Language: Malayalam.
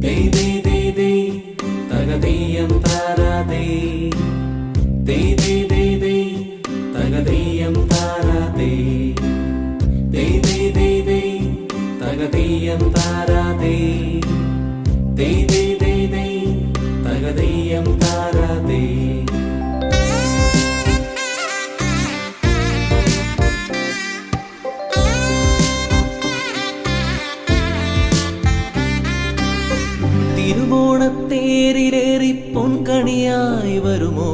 ദേ ദേ ദേ ദേ തകതീയം താരാതേ ദേ ദേ ദേ ദേ തകതീയം താരാതേ ദേ ദേ ദേ ദേ തകതീയം താരാതേ ദേ ദേ ദേ ദേ തകതീയം താരാതേ തിരുവോണത്തേരിലേറി പൊൻകണിയായി വരുമോ